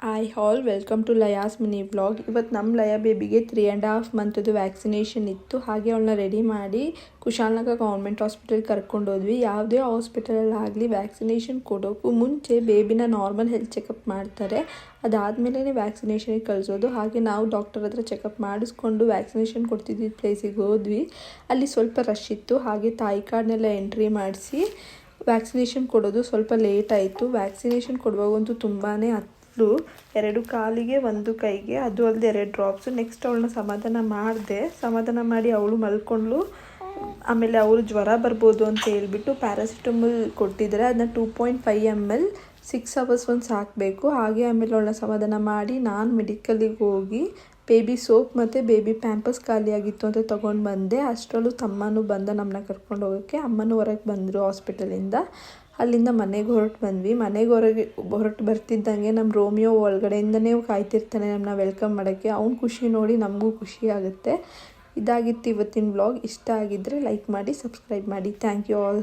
Hi all welcome to Laya's mini vlog. ಇವತ್ತು ನಮ್ಮ ಲಯ ಬೇಬಿಗೆ 3.5 ಮಂತದ್ದು ವ್ಯಾಕ್ಸಿನೇಷನ್ ಇತ್ತು. ಹಾಗೆ ಅವಳನ್ನ ರೆಡಿ ಮಾಡಿ ಕುಶಾಲನಗರ ಗೌರ್ಮೆಂಟ್ ಹಾಸ್ಪಿಟಲ್ ಕರ್ಕೊಂಡೋದ್ವಿ. ಯಾವುದೇ ಹಾಸ್ಪಿಟಲಲ್ಲಾಗಲಿ ವ್ಯಾಕ್ಸಿನೇಷನ್ ಕೊಡೋಕ್ಕೂ ಮುಂಚೆ ಬೇಬಿನ ನಾರ್ಮಲ್ ಹೆಲ್ತ್ ಚೆಕಪ್ ಮಾಡ್ತಾರೆ. ಅದಾದಮೇಲೆ ವ್ಯಾಕ್ಸಿನೇಷನಿಗೆ ಕಳಿಸೋದು. ಹಾಗೆ ನಾವು ಡಾಕ್ಟರ್ ಹತ್ರ ಚೆಕಪ್ ಮಾಡಿಸ್ಕೊಂಡು ವ್ಯಾಕ್ಸಿನೇಷನ್ ಕೊಡ್ತಿದ್ದ ಪ್ಲೇಸಿಗೆ ಹೋದ್ವಿ. ಅಲ್ಲಿ ಸ್ವಲ್ಪ ರಶ್ ಇತ್ತು. ಹಾಗೆ ತಾಯಿ ಕಾರ್ಡ್ನೆಲ್ಲ ಎಂಟ್ರಿ ಮಾಡಿಸಿ ವ್ಯಾಕ್ಸಿನೇಷನ್ ಕೊಡೋದು ಸ್ವಲ್ಪ ಲೇಟ್ ಆಯಿತು. ವ್ಯಾಕ್ಸಿನೇಷನ್ ಕೊಡುವಾಗಂತೂ ತುಂಬಾ 2 ಕಾಲಿಗೆ 1 ಕೈಗೆ, ಅದು ಅಲ್ಲದೆ 2 ಡ್ರಾಪ್ಸು. ನೆಕ್ಸ್ಟ್ ಅವಳನ್ನ ಸಮಾಧಾನ ಮಾಡಿ ಅವಳು ಮಲ್ಕೊಂಡ್ಳು. ಆಮೇಲೆ ಅವರು ಜ್ವರ ಬರ್ಬೋದು ಅಂತ ಹೇಳ್ಬಿಟ್ಟು ಪ್ಯಾರಾಸಿಟಮಲ್ ಕೊಟ್ಟಿದ್ದಾರೆ. ಅದನ್ನ 2.5 ml 6 hours ಒಂದು ಸಾಕಬೇಕು. ಹಾಗೆ ಆಮೇಲೆ ಅವಳನ್ನ ಸಮಾಧಾನ ಮಾಡಿ ನಾನು ಮೆಡಿಕಲಿಗೆ ಹೋಗಿ ಬೇಬಿ ಸೋಪ್ ಮತ್ತು ಬೇಬಿ ಪ್ಯಾಂಪರ್ಸ್ ಖಾಲಿಯಾಗಿತ್ತು ಅಂತ ತೊಗೊಂಡು ಬಂದೆ. ಅಷ್ಟರಲ್ಲೂ ತಮ್ಮನೂ ಬಂದ ನಮ್ಮನ್ನ ಕರ್ಕೊಂಡು ಹೋಗೋಕ್ಕೆ. ಅಮ್ಮನೂ ಹೊರಗೆ ಬಂದರು ಹಾಸ್ಪಿಟಲಿಂದ. ಅಲ್ಲಿಂದ ಮನೆಗೆ ಬಂದ್ವಿ. ಹೊರಟು ಬರ್ತಿದ್ದಂಗೆ ನಮ್ಮ ರೋಮಿಯೋ ಒಳಗಡೆಯಿಂದನೇ ಕಾಯ್ತಿರ್ತಾನೆ ನಮ್ಮನ್ನ ವೆಲ್ಕಮ್ ಮಾಡೋಕ್ಕೆ. ಅವ್ನ ಖುಷಿ ನೋಡಿ ನಮಗೂ ಖುಷಿ ಆಗುತ್ತೆ. ಇದಾಗಿತ್ತು ಇವತ್ತಿನ ವ್ಲಾಗ್. ಇಷ್ಟ ಆಗಿದ್ದರೆ ಲೈಕ್ ಮಾಡಿ, ಸಬ್ಸ್ಕ್ರೈಬ್ ಮಾಡಿ. Thank you all.